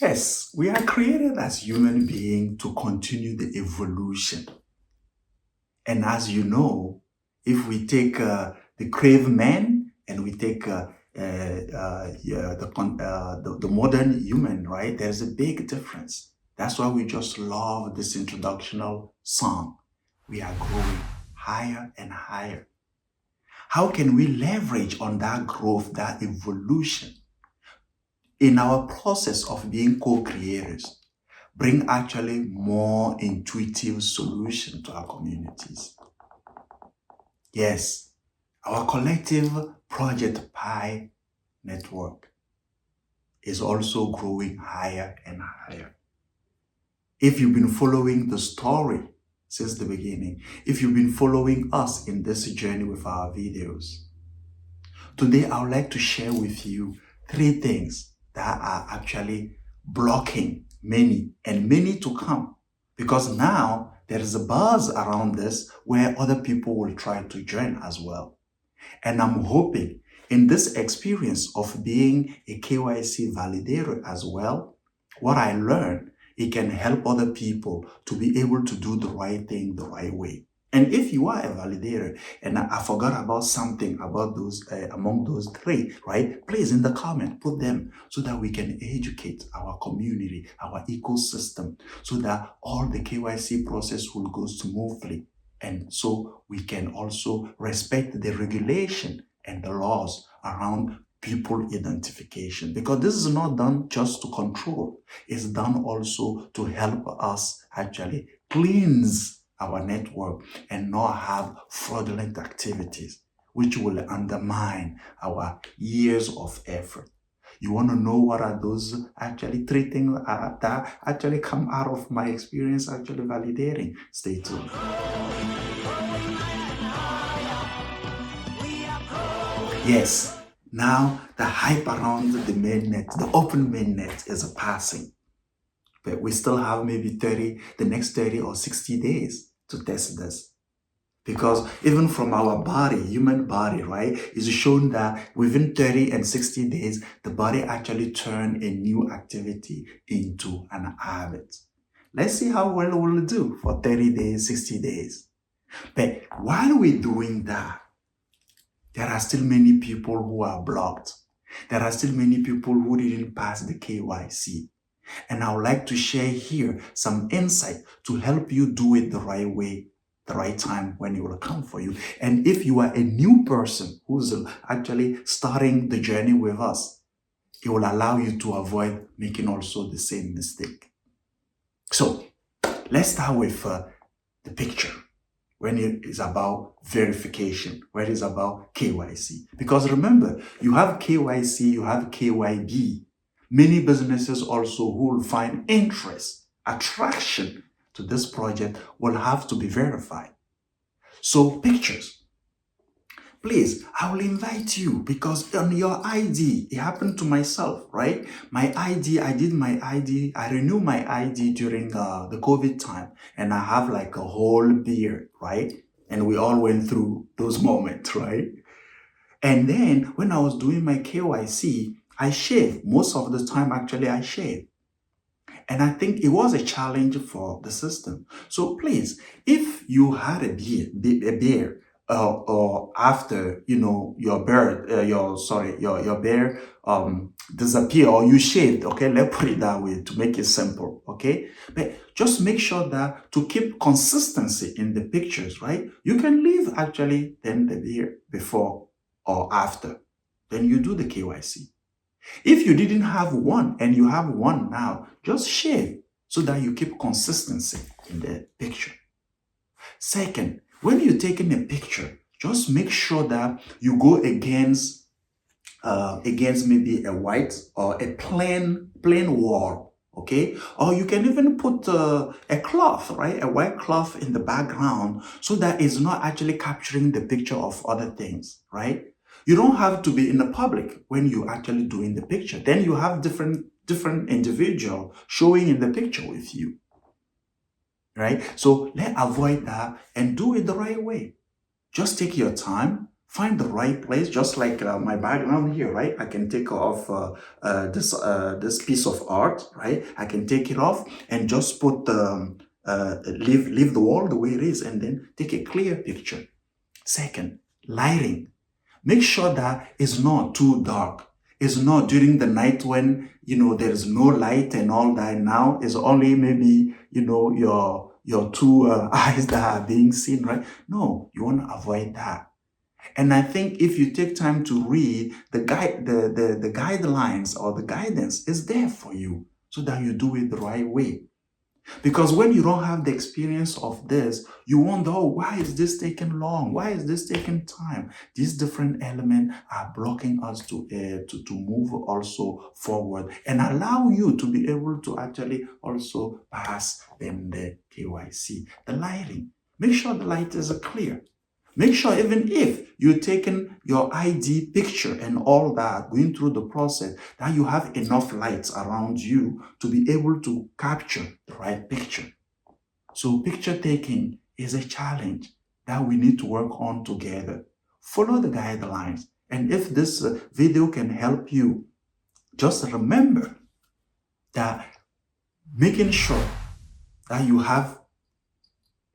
Yes, we are created as human beings to continue the evolution. And as you know, if we take the caveman and we take yeah, the modern human, right? There's a big difference. That's why we just love this introductional song. We are growing higher and higher. How can we leverage on that growth, that evolution in our process of being co-creators? Bring actually more intuitive solution to our communities. Yes, our collective Project Pi network is also growing higher and higher. If you've been following the story since the beginning, if you've been following us in this journey with our videos, today I would like to share with you 3 things that are actually blocking many and many to come. Because now there is a buzz around this where other people will try to join as well. And I'm hoping in this experience of being a KYC validator as well, what I learned, it can help other people to be able to do the right thing the right way. And if you are a validator, and I forgot about something about those, among those 3, right? Please in the comment, put them so that we can educate our community, our ecosystem, so that all the KYC process will go smoothly. And so we can also respect the regulation and the laws around people identification, because this is not done just to control. It's done also to help us actually cleanse our network and not have fraudulent activities, which will undermine our years of effort. You want to know what are those actually 3 things that actually come out of my experience actually validating? Stay tuned. Yes, now the hype around the mainnet, the open mainnet is passing. But we still have maybe the next 30 or 60 days to test this. Because even from our body, human body, right, is shown that within 30 and 60 days, the body actually turns a new activity into an habit. Let's see how well we'll do for 30 days, 60 days. But while we're doing that, there are still many people who are blocked. There are still many people who didn't pass the KYC. And I would like to share here some insight to help you do it the right way, the right time when it will come for you. And if you are a new person who's actually starting the journey with us, it will allow you to avoid making also the same mistake. So let's start with the picture when it is about verification, when it is about KYC. Because remember, you have KYC, you have KYB. Many businesses also who will find interest, attraction to this project will have to be verified. So pictures. Please, I will invite you, because on your ID, it happened to myself, right? My ID, I did my ID, I renewed my ID during the COVID time, and I have like a whole beard, right? And we all went through those moments, right? And then when I was doing my KYC, I shaved. Most of the time, actually, I shaved. And I think it was a challenge for the system. So please, if you had a beard, or after your beard, your beard disappear, or you shaved, okay, let's put it that way to make it simple, okay. But just make sure that to keep consistency in the pictures, right, you can leave actually then the beard before or after, then you do the KYC. If you didn't have one and you have one now, just shave so that you keep consistency in the picture. Second, when you're taking a picture, just make sure that you go against maybe a white or a plain wall, okay? Or you can even put a cloth, right? A white cloth in the background so that it's not actually capturing the picture of other things, right? You don't have to be in the public when you're actually doing the picture. Then you have different individual showing in the picture with you, right? So let's avoid that and do it the right way. Just take your time, Find the right place, just like my background here, right? I can take off this piece of art, right? I can take it off and just put leave the wall the way it is, and then take a clear picture. Second, lighting. Make sure that it's not too dark. It's not during the night when, there is no light and all that. Now it's only maybe, your two eyes that are being seen, right? No, you want to avoid that. And I think if you take time to read the guidelines or the guidance is there for you so that you do it the right way. Because when you don't have the experience of this, you wonder, oh, why is this taking long? Why is this taking time? These different elements are blocking us to move also forward and allow you to be able to actually also pass in the KYC. The lighting. Make sure the light is clear. Make sure even if you're taking your ID picture and all that, going through the process, that you have enough lights around you to be able to capture the right picture. So picture taking is a challenge that we need to work on together. Follow the guidelines. And if this video can help you, just remember that making sure that you have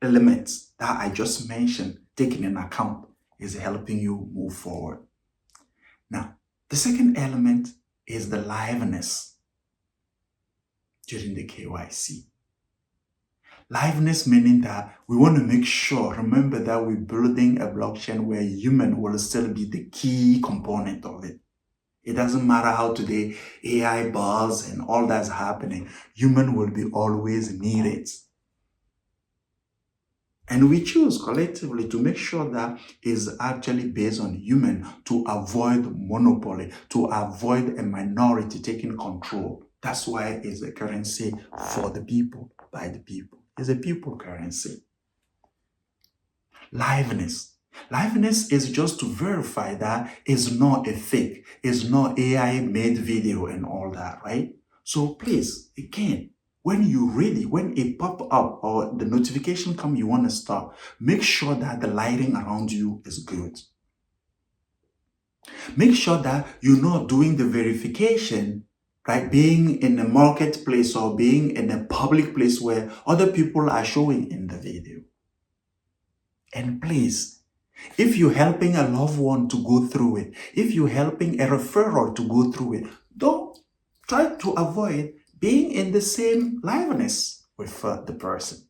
elements that I just mentioned taken in account is helping you move forward. Now, the second element is the liveness during the KYC. Liveness meaning that we want to make sure, remember that we're building a blockchain where human will still be the key component of it. It doesn't matter how today AI buzz and all that's happening, human will be always needed. And we choose collectively to make sure that is actually based on human to avoid monopoly, to avoid a minority taking control. That's why it's a currency for the people, by the people. It's a people currency. Liveness. Liveness is just to verify that it's not a fake, it's not AI made video and all that, right? So please, again, when you ready, when it pop up or the notification come, you want to start, make sure that the lighting around you is good. Make sure that you're not doing the verification, right? Being in a marketplace or being in a public place where other people are showing in the video. And please, if you're helping a loved one to go through it, if you're helping a referral to go through it, don't try to avoid being in the same liveness with the person.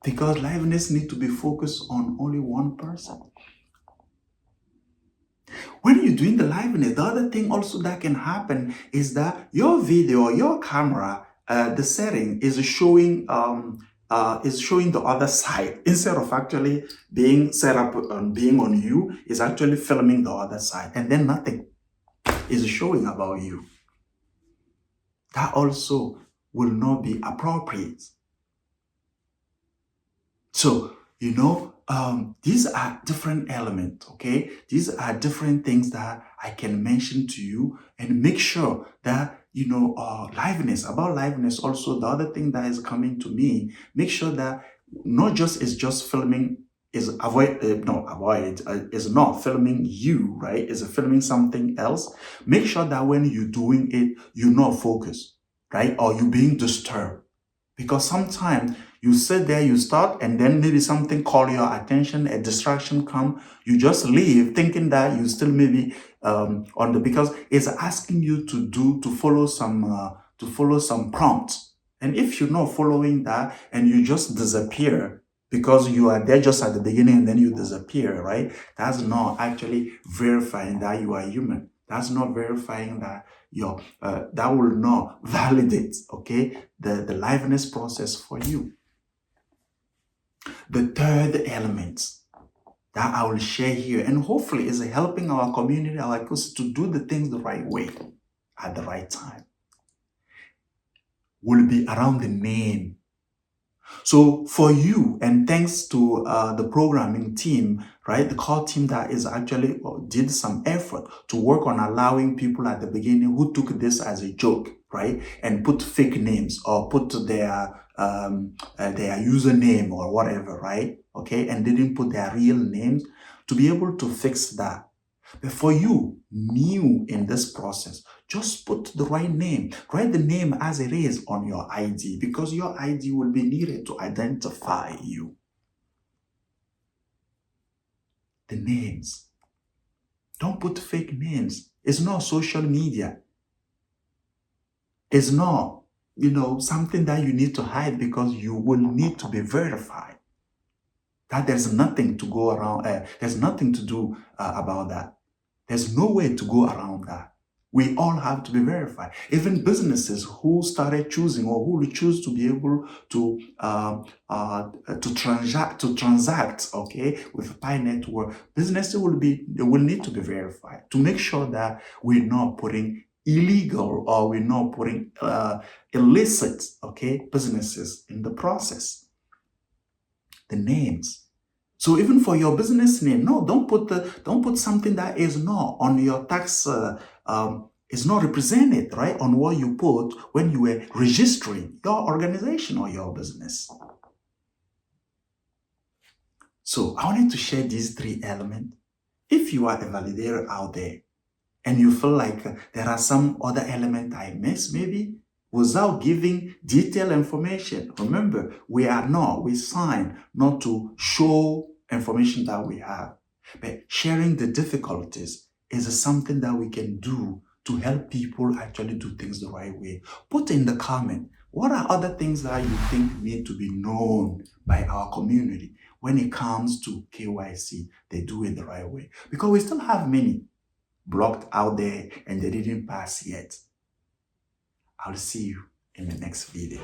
Because liveness needs to be focused on only one person. When you're doing the liveness, the other thing also that can happen is that your video or your camera, the setting is showing the other side. Instead of actually being set up on being on you, is actually filming the other side. And then nothing is showing about you. That also will not be appropriate. So, these are different elements, okay? These are different things that I can mention to you, and make sure that, liveness, about liveness also, the other thing that is coming to me, make sure that not just is just filming, is not filming you, right? Is filming something else. Make sure that when you're doing it, you're not focused, right? Or you're being disturbed. Because sometimes you sit there, you start, and then maybe something call your attention, a distraction come, you just leave thinking that you still maybe because it's asking you to follow some prompts. And if you're not following that and you just disappear because you are there just at the beginning and then you disappear, right? That's not actually verifying that you are human. That's not verifying that that will not validate, okay, the liveness process for you. The third element that I will share here, and hopefully is helping our community, our ecosystem to do the things the right way at the right time, will be around the name. So for you, and thanks to the programming team, right, the core team that is actually did some effort to work on allowing people at the beginning who took this as a joke, right, and put fake names or put their username or whatever, right, okay, and didn't put their real names, to be able to fix that. But for you, new in this process, just put the right name. Write the name as it is on your ID because your ID will be needed to identify you. The names. Don't put fake names. It's not social media. It's not, something that you need to hide because you will need to be verified. That there's nothing to go around. There's nothing to do about that. There's no way to go around that. We all have to be verified. Even businesses who started choosing or who will choose to be able to transact, okay, with Pi Network, businesses will need to be verified to make sure that we're not putting illegal or we're not putting illicit, okay, businesses in the process. The names. So even for your business name, no, don't put something that is not on your tax. Is not represented, right, on what you put when you were registering your organization or your business. So I wanted to share these 3 elements. If you are a validator out there and you feel like there are some other element I missed, maybe without giving detailed information. Remember, we sign not to show information that we have, but sharing the difficulties is something that we can do to help people actually do things the right way. Put in the comment, what are other things that you think need to be known by our community when it comes to KYC? They do it the right way. Because we still have many blocked out there and they didn't pass yet. I'll see you in the next video.